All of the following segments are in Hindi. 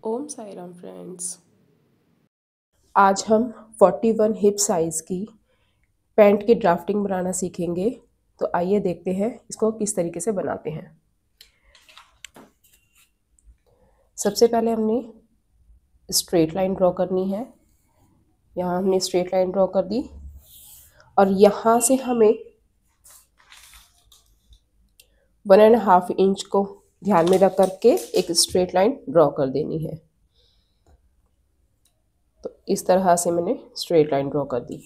ओम साई राम फ्रेंड्स। आज हम 41 हिप साइज़ की पैंट की ड्राफ्टिंग बनाना सीखेंगे। तो आइए देखते हैं इसको किस तरीके से बनाते हैं। सबसे पहले हमने स्ट्रेट लाइन ड्रॉ करनी है। यहाँ हमने स्ट्रेट लाइन ड्रॉ कर दी और यहाँ से हमें 1.5 इंच को ध्यान में रख करके एक स्ट्रेट लाइन ड्रॉ कर देनी है। तो इस तरह से मैंने स्ट्रेट लाइन ड्रॉ कर दी।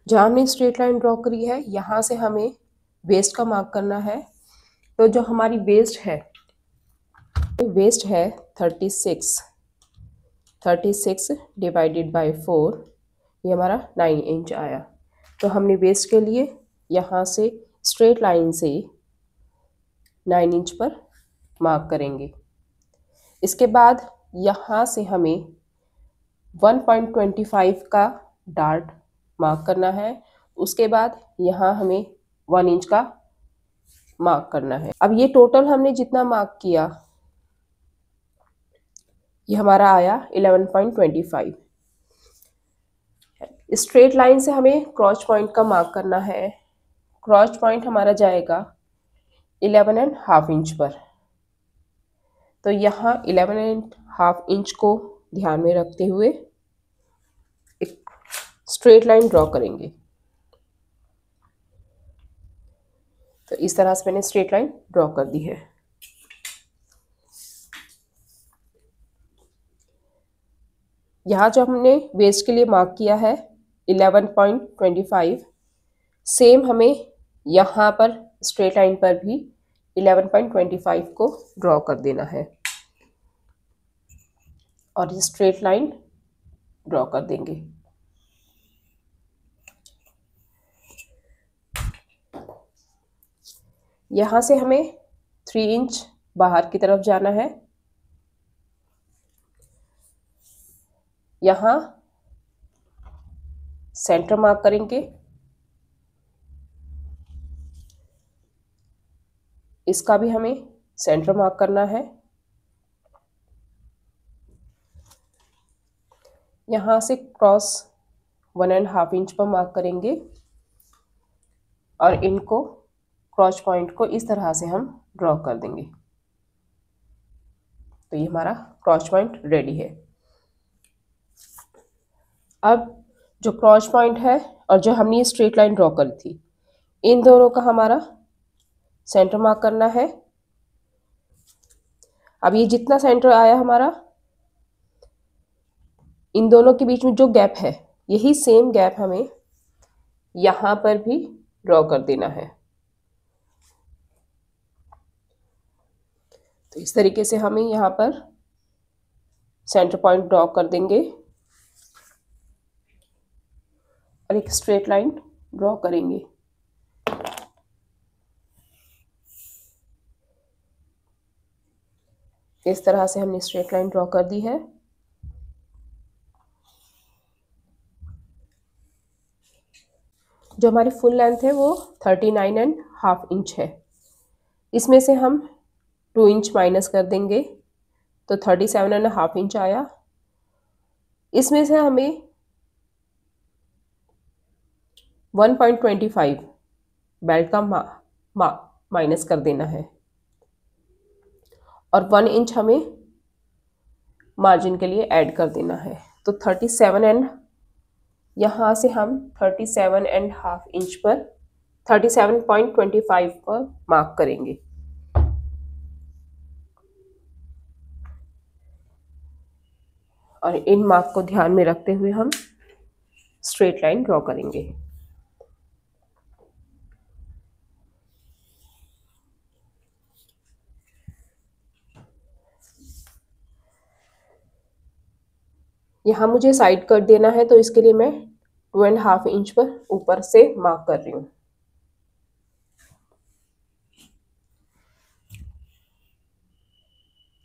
जहाँ हमने स्ट्रेट लाइन ड्रॉ करी है यहाँ से हमें वेस्ट का मार्क करना है। तो जो हमारी वेस्ट है 36 डिवाइडेड बाय 4, ये हमारा 9 इंच आया। तो हमने वेस्ट के लिए यहाँ से स्ट्रेट लाइन से 9 इंच पर मार्क करेंगे। इसके बाद यहाँ से हमें 1.25 का डार्ट मार्क करना है। उसके बाद यहाँ हमें 1 इंच का मार्क करना है। अब ये टोटल हमने जितना मार्क किया ये हमारा आया 11.25। स्ट्रेट लाइन से हमें क्रॉस पॉइंट का मार्क करना है। क्रॉस पॉइंट हमारा जाएगा 11.5 इंच पर। तो यहाँ 11.5 इंच को ध्यान में रखते हुए एक स्ट्रेट लाइन ड्रॉ करेंगे। तो इस तरह से मैंने स्ट्रेट लाइन ड्रॉ कर दी है। यहाँ जो हमने वेस्ट के लिए मार्क किया है 11.25, सेम हमें यहाँ पर स्ट्रेट लाइन पर भी 11.25 को ड्रॉ कर देना है और ये स्ट्रेट लाइन ड्रॉ कर देंगे। यहाँ से हमें 3 इंच बाहर की तरफ जाना है। यहाँ सेंटर मार्क करेंगे। इसका भी हमें सेंटर मार्क करना है। यहाँ से क्रॉस 1.5 इंच पर मार्क करेंगे और इनको क्रॉस पॉइंट को इस तरह से हम ड्रॉ कर देंगे। तो ये हमारा क्रॉस पॉइंट रेडी है। अब जो क्रॉस पॉइंट है और जो हमने स्ट्रेट लाइन ड्रॉ करी थी इन दोनों का हमारा सेंटर मार्क करना है। अब ये जितना सेंटर आया हमारा, इन दोनों के बीच में जो गैप है यही सेम गैप हमें यहाँ पर भी ड्रॉ कर देना है। तो इस तरीके से हमें यहाँ पर सेंटर पॉइंट ड्रॉ कर देंगे और एक स्ट्रेट लाइन ड्रॉ करेंगे। इस तरह से हमने स्ट्रेट लाइन ड्रॉ कर दी है। जो हमारी फुल लेंथ है वो 39.5 इंच है। इसमें से हम 2 इंच माइनस कर देंगे तो 37.5 इंच आया। इसमें से हमें 1.25 बेल्ट का माइनस कर देना है और 1 इंच हमें मार्जिन के लिए ऐड कर देना है। तो 37 एंड यहाँ से हम 37.5 इंच पर 37.25 पर मार्क करेंगे। और इन मार्क को ध्यान में रखते हुए हम स्ट्रेट लाइन ड्रॉ करेंगे। यहाँ मुझे साइड कट देना है तो इसके लिए मैं 2.5 इंच पर ऊपर से मार्क कर रही हूँ।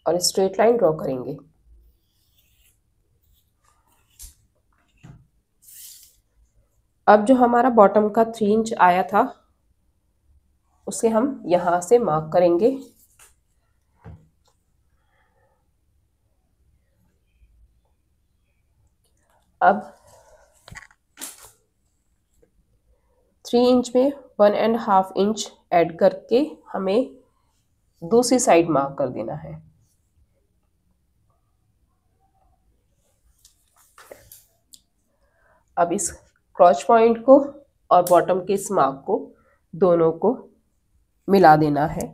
और स्ट्रेट लाइन ड्रॉ करेंगे। अब जो हमारा बॉटम का 3 इंच आया था उसे हम यहाँ से मार्क करेंगे। अब 3 इंच में 1.5 इंच ऐड करके हमें दूसरी साइड मार्क कर देना है। अब इस क्रॉच पॉइंट को और बॉटम के इस मार्क को दोनों को मिला देना है।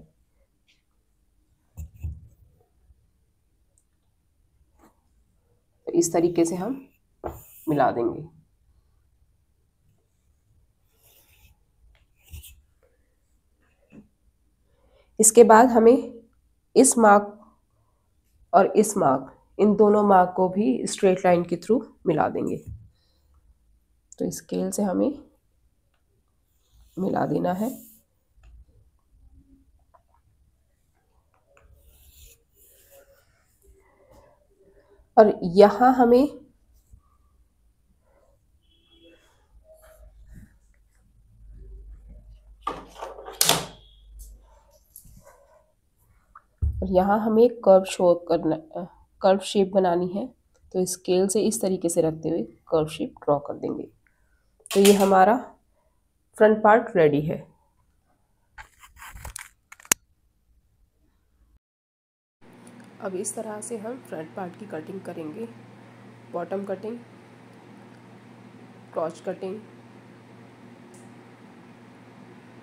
तो इस तरीके से हम मिला देंगे। इसके बाद हमें इस मार्क और इस मार्क, इन दोनों मार्क को भी स्ट्रेट लाइन के थ्रू मिला देंगे। तो स्केल से हमें मिला देना है। और यहाँ हमें कर्व शो करना, कर्व शेप बनानी है। तो स्केल से इस तरीके से रखते हुए कर्व शेप ड्रॉ कर देंगे। तो ये हमारा फ्रंट पार्ट रेडी है। अब इस तरह से हम फ्रंट पार्ट की कटिंग करेंगे। बॉटम कटिंग, क्रॉच कटिंग,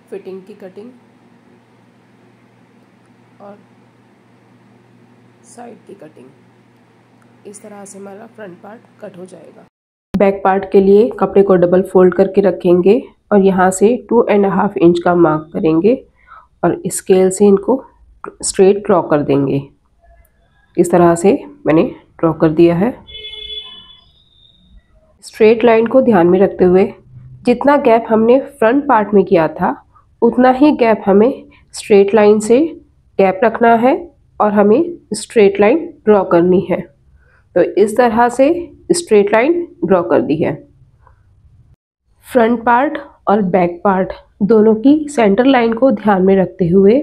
फिटिंग की कटिंग और साइड की कटिंग। इस तरह से हमारा फ्रंट पार्ट कट हो जाएगा। बैक पार्ट के लिए कपड़े को डबल फोल्ड करके रखेंगे और यहाँ से 2.5 इंच का मार्क करेंगे और स्केल से इनको स्ट्रेट ड्रॉ कर देंगे। इस तरह से मैंने ड्रॉ कर दिया है। स्ट्रेट लाइन को ध्यान में रखते हुए जितना गैप हमने फ्रंट पार्ट में किया था उतना ही गैप हमें स्ट्रेट लाइन से गैप रखना है और हमें स्ट्रेट लाइन ड्रॉ करनी है। तो इस तरह से स्ट्रेट लाइन ड्रॉ कर दी है। फ्रंट पार्ट और बैक पार्ट दोनों की सेंटर लाइन को ध्यान में रखते हुए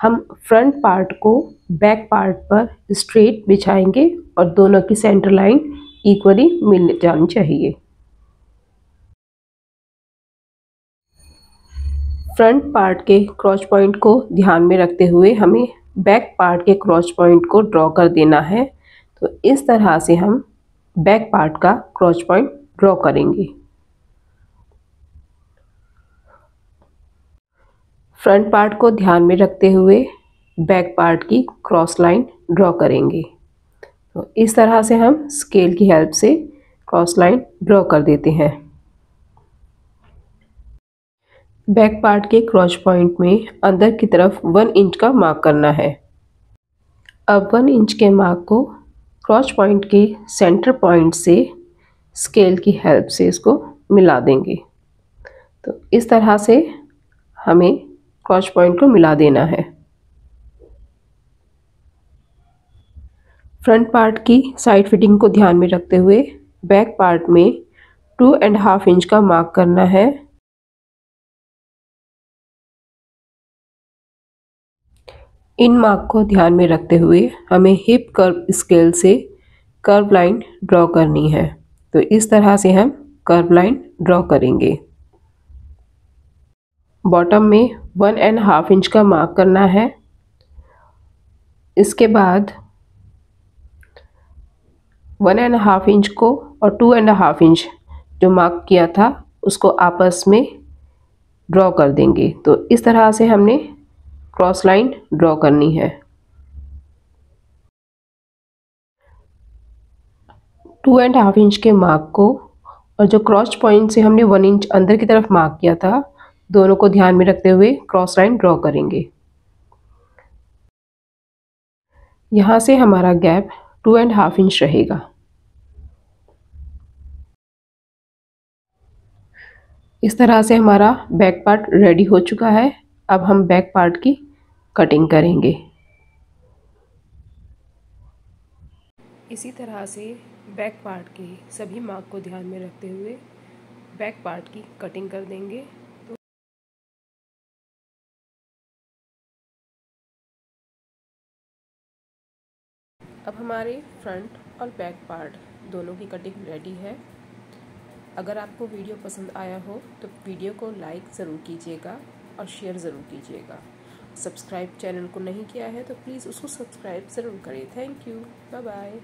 हम फ्रंट पार्ट को बैक पार्ट पर स्ट्रेट बिछाएंगे और दोनों की सेंटर लाइन इक्वली मिल जानी चाहिए। फ्रंट पार्ट के क्रॉच पॉइंट को ध्यान में रखते हुए हमें बैक पार्ट के क्रॉच पॉइंट को ड्रॉ कर देना है। तो इस तरह से हम बैक पार्ट का क्रॉच पॉइंट ड्रॉ करेंगे। फ्रंट पार्ट को ध्यान में रखते हुए बैक पार्ट की क्रॉस लाइन ड्रॉ करेंगे। तो इस तरह से हम स्केल की हेल्प से क्रॉस लाइन ड्रॉ कर देते हैं। बैक पार्ट के क्रॉच पॉइंट में अंदर की तरफ 1 इंच का मार्क करना है। अब 1 इंच के मार्क को क्रॉच पॉइंट के सेंटर पॉइंट से स्केल की हेल्प से इसको मिला देंगे। तो इस तरह से हमें क्रॉच पॉइंट को मिला देना है। फ्रंट पार्ट की साइड फिटिंग को ध्यान में रखते हुए बैक पार्ट में 2.5 इंच का मार्क करना है। इन मार्क को ध्यान में रखते हुए हमें हिप कर्व स्केल से कर्व लाइन ड्रॉ करनी है। तो इस तरह से हम कर्व लाइन ड्रॉ करेंगे। बॉटम में 1.5 इंच का मार्क करना है। इसके बाद 1.5 इंच को और 2.5 इंच जो मार्क किया था उसको आपस में ड्रॉ कर देंगे। तो इस तरह से हमने क्रॉस लाइन ड्रॉ करनी है। 2.5 इंच के मार्क को और जो क्रॉस पॉइंट से हमने 1 इंच अंदर की तरफ मार्क किया था दोनों को ध्यान में रखते हुए क्रॉस लाइन ड्रॉ करेंगे। यहाँ से हमारा गैप 2.5 इंच रहेगा। इस तरह से हमारा बैक पार्ट रेडी हो चुका है। अब हम बैक पार्ट की कटिंग करेंगे। इसी तरह से बैक पार्ट के सभी मार्क को ध्यान में रखते हुए बैक पार्ट की कटिंग कर देंगे। तो अब हमारे फ्रंट और बैक पार्ट दोनों की कटिंग रेडी है। अगर आपको वीडियो पसंद आया हो तो वीडियो को लाइक ज़रूर कीजिएगा और शेयर ज़रूर कीजिएगा। सब्सक्राइब चैनल को नहीं किया है तो प्लीज़ उसको सब्सक्राइब ज़रूर करें। Thank you, bye bye.